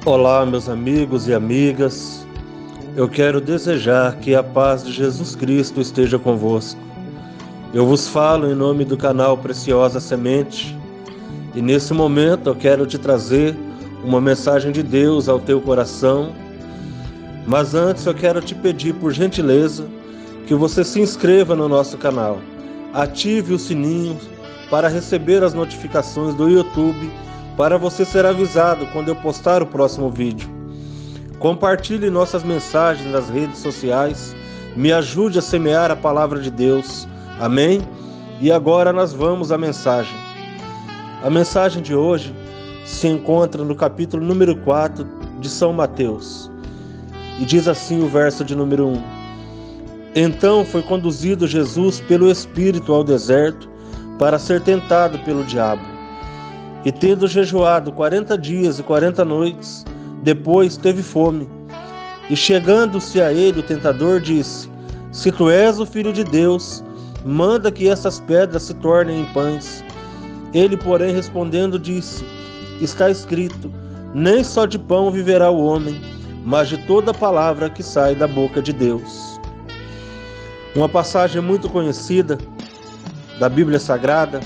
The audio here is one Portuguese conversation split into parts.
Olá, meus amigos e amigas. Eu quero desejar que a paz de Jesus Cristo esteja convosco. Eu vos falo em nome do canal Preciosa Semente e nesse momento eu quero te trazer uma mensagem de Deus ao teu coração. Mas antes eu quero te pedir, por gentileza, que você se inscreva no nosso canal, ative o sininho para receber as notificações do YouTube, para você ser avisado quando eu postar o próximo vídeo. Compartilhe nossas mensagens nas redes sociais, me ajude a semear a palavra de Deus. Amém? E agora nós vamos à mensagem. A mensagem de hoje se encontra no capítulo número 4 de São Mateus. E diz assim o verso de número 1. Então foi conduzido Jesus pelo Espírito ao deserto para ser tentado pelo diabo. E tendo jejuado 40 dias e 40 noites, depois teve fome. E chegando-se a ele o tentador disse: Se tu és o Filho de Deus, manda que essas pedras se tornem em pães. Ele, porém, respondendo, disse: Está escrito, nem só de pão viverá o homem, mas de toda palavra que sai da boca de Deus. Uma passagem muito conhecida da Bíblia Sagrada,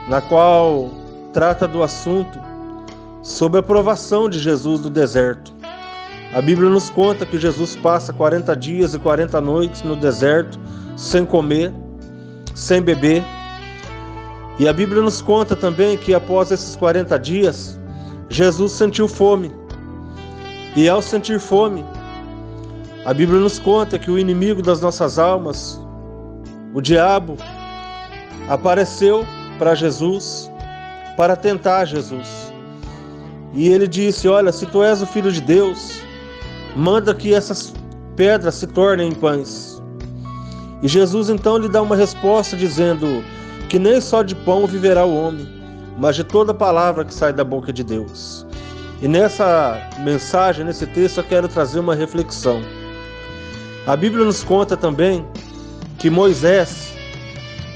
na qual trata do assunto sobre a provação de Jesus no deserto. A Bíblia nos conta que Jesus passa 40 dias e 40 noites no deserto, sem comer, sem beber. E a Bíblia nos conta também que após esses 40 dias, Jesus sentiu fome. E ao sentir fome, a Bíblia nos conta que o inimigo das nossas almas, o diabo, apareceu para Jesus, para tentar Jesus. E ele disse: Olha, se tu és o Filho de Deus, manda que essas pedras se tornem em pães. E Jesus então lhe dá uma resposta dizendo que nem só de pão viverá o homem, mas de toda palavra que sai da boca de Deus. E nessa mensagem, nesse texto, eu quero trazer uma reflexão. A Bíblia nos conta também que Moisés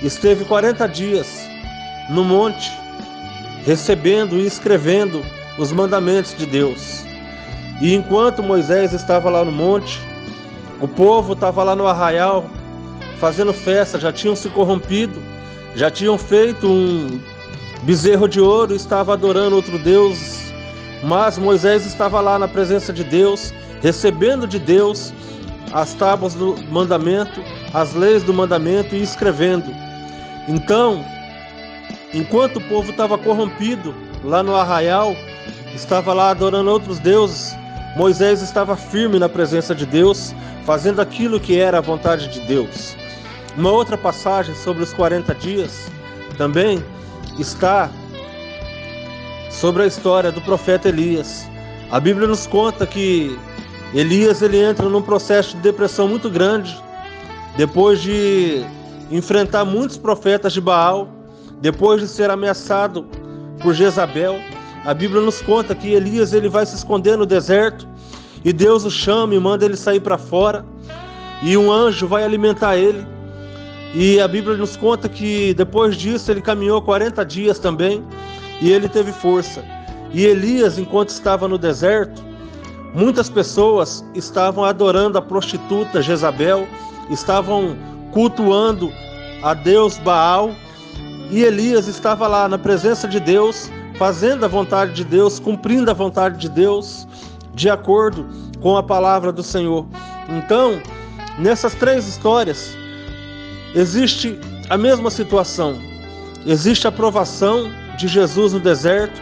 esteve 40 dias no monte, recebendo e escrevendo os mandamentos de Deus. E enquanto Moisés estava lá no monte, o povo estava lá no arraial, fazendo festa, já tinham se corrompido, já tinham feito um bezerro de ouro e estava adorando outro Deus. Mas Moisés estava lá na presença de Deus, recebendo de Deus as tábuas do mandamento, as leis do mandamento e escrevendo. Então, enquanto o povo estava corrompido lá no arraial, estava lá adorando outros deuses, Moisés estava firme na presença de Deus, fazendo aquilo que era a vontade de Deus. Uma outra passagem sobre os 40 dias também está sobre a história do profeta Elias. A Bíblia nos conta que Elias ele entra num processo de depressão muito grande, depois de enfrentar muitos profetas de Baal, depois de ser ameaçado por Jezabel. A Bíblia nos conta que Elias ele vai se esconder no deserto e Deus o chama e manda ele sair para fora e um anjo vai alimentar ele. E a Bíblia nos conta que depois disso ele caminhou 40 dias também e ele teve força. E Elias, enquanto estava no deserto, muitas pessoas estavam adorando a prostituta Jezabel, estavam cultuando a Deus Baal, e Elias estava lá na presença de Deus, fazendo a vontade de Deus, cumprindo a vontade de Deus, de acordo com a palavra do Senhor. Então, nessas três histórias, existe a mesma situação. Existe a provação de Jesus no deserto,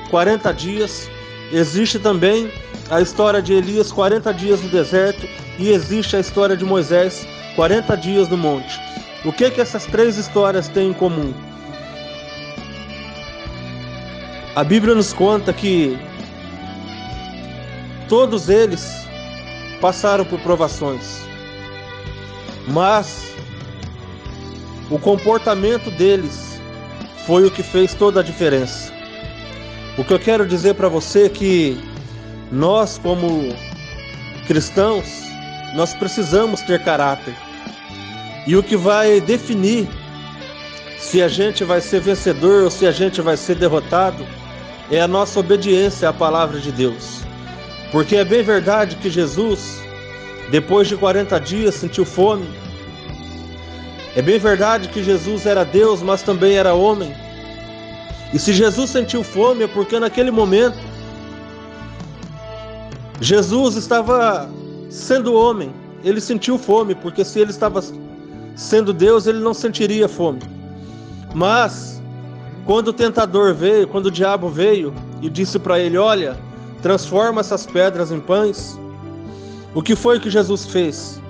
40 dias. Existe também a história de Elias, 40 dias no deserto. E existe a história de Moisés, 40 dias no monte. O que essas três histórias têm em comum? A Bíblia nos conta que todos eles passaram por provações, mas o comportamento deles foi o que fez toda a diferença. O que eu quero dizer para você é que nós, como cristãos, nós precisamos ter caráter. E o que vai definir se a gente vai ser vencedor ou se a gente vai ser derrotado, é a nossa obediência à palavra de Deus. Porque é bem verdade que Jesus, depois de 40 dias, sentiu fome. É bem verdade que Jesus era Deus, mas também era homem. E se Jesus sentiu fome, é porque naquele momento Jesus estava sendo homem. Ele sentiu fome, porque se ele estava sendo Deus, ele não sentiria fome. Mas quando o tentador veio, quando o diabo veio e disse para ele: olha, transforma essas pedras em pães, o que foi que Jesus fez?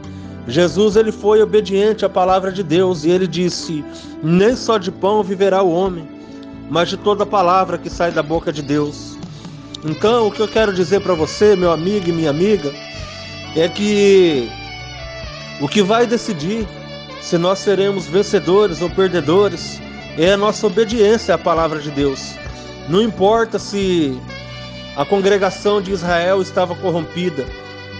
Jesus, ele foi obediente à palavra de Deus e ele disse: nem só de pão viverá o homem, mas de toda palavra que sai da boca de Deus. Então, o que eu quero dizer para você, meu amigo e minha amiga, é que o que vai decidir se nós seremos vencedores ou perdedores é a nossa obediência à palavra de Deus. Não importa se a congregação de Israel estava corrompida,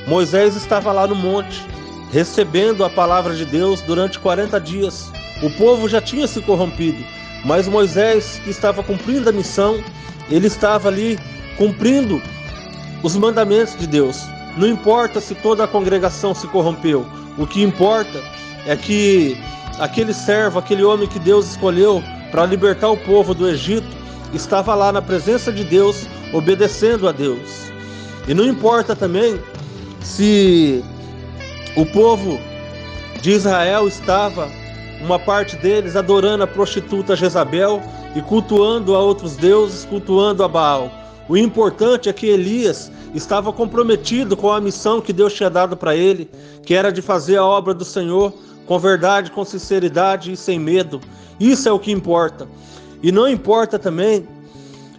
Moisés estava lá no monte, recebendo a palavra de Deus durante 40 dias. O povo já tinha se corrompido, mas Moisés, que estava cumprindo a missão, ele estava ali cumprindo os mandamentos de Deus. Não importa se toda a congregação se corrompeu, o que importa é que aquele servo, aquele homem que Deus escolheu para libertar o povo do Egito, estava lá na presença de Deus, obedecendo a Deus. E não importa também se o povo de Israel estava, uma parte deles, adorando a prostituta Jezabel e cultuando a outros deuses, cultuando a Baal. O importante é que Elias estava comprometido com a missão que Deus tinha dado para ele, que era de fazer a obra do Senhor com verdade, com sinceridade e sem medo. Isso é o que importa. E não importa também,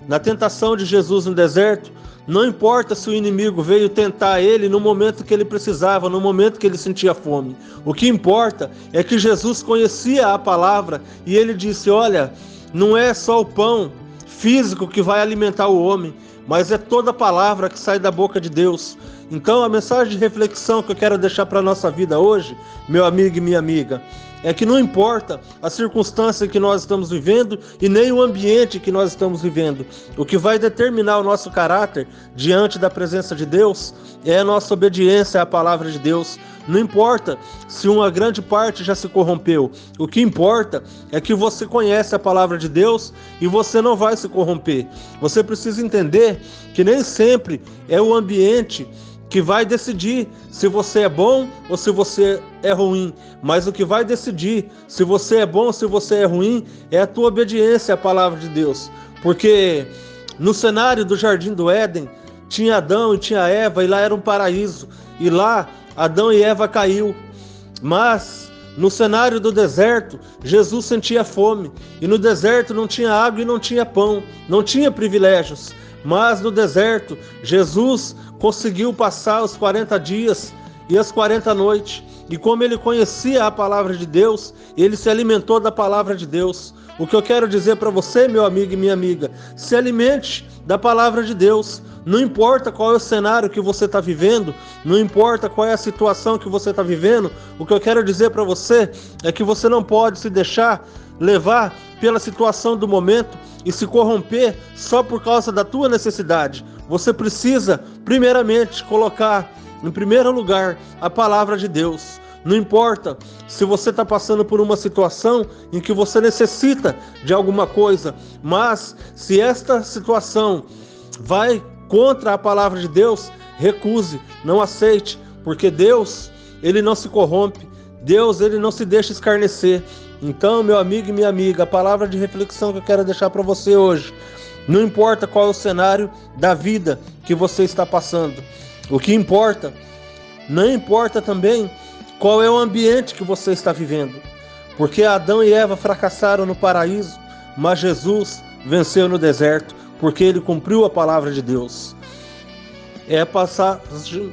na tentação de Jesus no deserto, não importa se o inimigo veio tentar ele no momento que ele precisava, no momento que ele sentia fome. O que importa é que Jesus conhecia a palavra e ele disse: olha, não é só o pão físico que vai alimentar o homem, mas é toda a palavra que sai da boca de Deus. Então a mensagem de reflexão que eu quero deixar para a nossa vida hoje, meu amigo e minha amiga, é que não importa a circunstância que nós estamos vivendo e nem o ambiente que nós estamos vivendo. O que vai determinar o nosso caráter diante da presença de Deus é a nossa obediência à palavra de Deus. Não importa se uma grande parte já se corrompeu. O que importa é que você conhece a palavra de Deus e você não vai se corromper. Você precisa entender que nem sempre é o ambiente que vai decidir se você é bom ou se você é ruim, mas o que vai decidir se você é bom ou se você é ruim é a tua obediência à palavra de Deus. Porque no cenário do Jardim do Éden tinha Adão e tinha Eva, e lá era um paraíso, e lá Adão e Eva caiu. Mas no cenário do deserto, Jesus sentia fome, e no deserto não tinha água e não tinha pão, não tinha privilégios. Mas no deserto, Jesus conseguiu passar os 40 dias e as 40 noites. E como ele conhecia a palavra de Deus, ele se alimentou da palavra de Deus. O que eu quero dizer para você, meu amigo e minha amiga, se alimente da palavra de Deus. Não importa qual é o cenário que você está vivendo, não importa qual é a situação que você está vivendo, o que eu quero dizer para você é que você não pode se deixar levar pela situação do momento e se corromper só por causa da tua necessidade. Você precisa, primeiramente, colocar em primeiro lugar a palavra de Deus. Não importa se você está passando por uma situação em que você necessita de alguma coisa, mas se esta situação vai contra a palavra de Deus, recuse, não aceite, porque Deus, ele não se corrompe, Deus, ele não se deixa escarnecer. Então, meu amigo e minha amiga, a palavra de reflexão que eu quero deixar para você hoje: não importa qual é o cenário da vida que você está passando, o que importa, não importa também qual é o ambiente que você está vivendo, porque Adão e Eva fracassaram no paraíso, mas Jesus venceu no deserto, porque ele cumpriu a palavra de Deus. É a passagem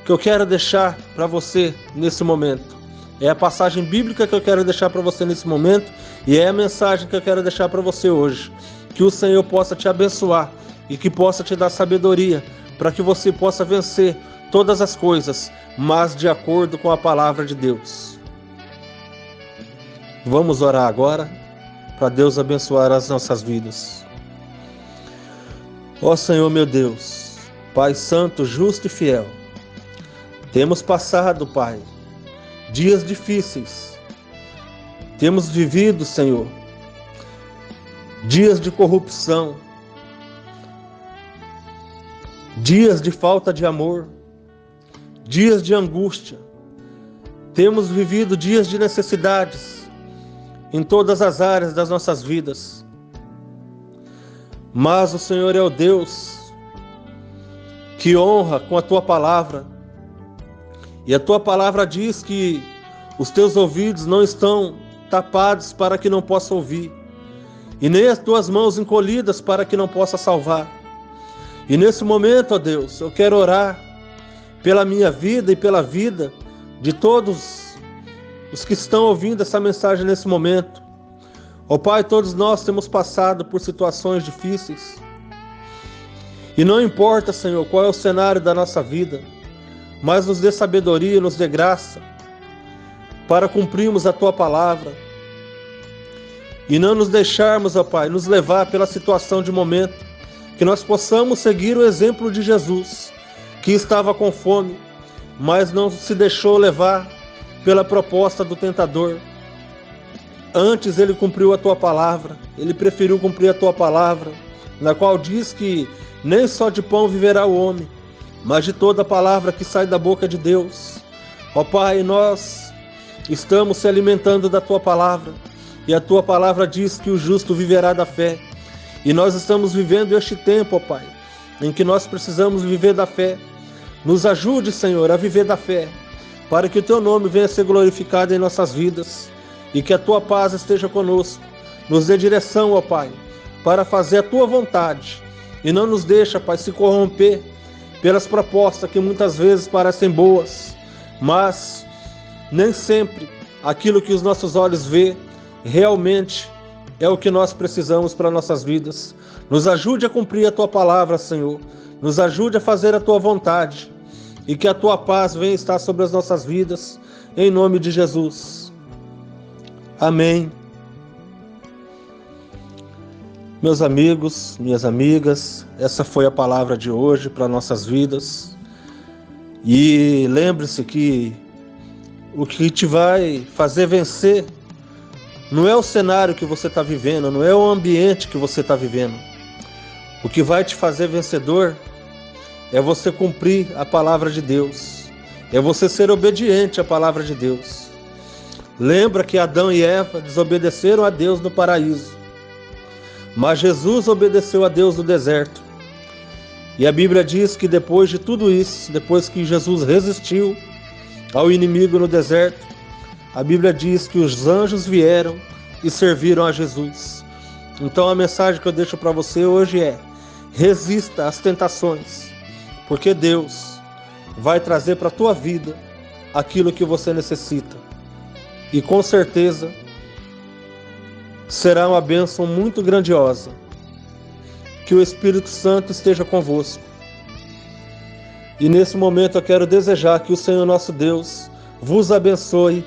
que eu quero deixar para você nesse momento. É a passagem bíblica que eu quero deixar para você nesse momento e é a mensagem que eu quero deixar para você hoje. Que o Senhor possa te abençoar e que possa te dar sabedoria para que você possa vencer todas as coisas, mas de acordo com a palavra de Deus. Vamos orar agora. para Deus abençoar as nossas vidas. Ó Senhor meu Deus, Pai santo, justo e fiel, temos passado, Pai, dias difíceis. Temos vivido, Senhor, dias de corrupção, dias de falta de amor, dias de angústia. Temos vivido dias de necessidades em todas as áreas das nossas vidas. Mas o Senhor é o Deus que honra com a Tua palavra. E a Tua palavra diz que os Teus ouvidos não estão tapados para que não possa ouvir, e nem as Tuas mãos encolhidas para que não possa salvar. E nesse momento, ó Deus, eu quero orar pela minha vida e pela vida de todos os que estão ouvindo essa mensagem nesse momento. Ó Pai, todos nós temos passado por situações difíceis. E não importa, Senhor, qual é o cenário da nossa vida, mas nos dê sabedoria, nos dê graça para cumprirmos a Tua palavra e não nos deixarmos, ó Pai, nos levar pela situação de momento, que nós possamos seguir o exemplo de Jesus, que estava com fome, mas não se deixou levar pela proposta do tentador. Antes ele cumpriu a Tua palavra, ele preferiu cumprir a Tua palavra, na qual diz que nem só de pão viverá o homem, mas de toda a palavra que sai da boca de Deus. Ó Pai, nós estamos se alimentando da Tua palavra, e a Tua palavra diz que o justo viverá da fé. E nós estamos vivendo este tempo, ó Pai, em que nós precisamos viver da fé. Nos ajude, Senhor, a viver da fé, para que o Teu nome venha a ser glorificado em nossas vidas, e que a Tua paz esteja conosco. Nos dê direção, ó Pai, para fazer a Tua vontade, e não nos deixa, Pai, se corromper pelas propostas que muitas vezes parecem boas, mas nem sempre aquilo que os nossos olhos vê realmente é o que nós precisamos para nossas vidas. Nos ajude a cumprir a Tua palavra, Senhor. Nos ajude a fazer a Tua vontade, e que a Tua paz venha estar sobre as nossas vidas, em nome de Jesus. Amém. Meus amigos, minhas amigas, essa foi a palavra de hoje para nossas vidas. E lembre-se que o que te vai fazer vencer não é o cenário que você está vivendo, não é o ambiente que você está vivendo. O que vai te fazer vencedor é você cumprir a palavra de Deus, é você ser obediente à palavra de Deus. Lembra que Adão e Eva desobedeceram a Deus no paraíso, mas Jesus obedeceu a Deus no deserto. E a Bíblia diz que depois de tudo isso, depois que Jesus resistiu ao inimigo no deserto, a Bíblia diz que os anjos vieram e serviram a Jesus. Então a mensagem que eu deixo para você hoje é: resista às tentações, porque Deus vai trazer para a tua vida aquilo que você necessita. E com certeza será uma bênção muito grandiosa. Que o Espírito Santo esteja convosco. E nesse momento eu quero desejar que o Senhor nosso Deus vos abençoe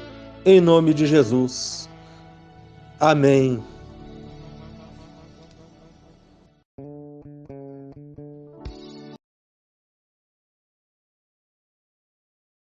em nome de Jesus. Amém.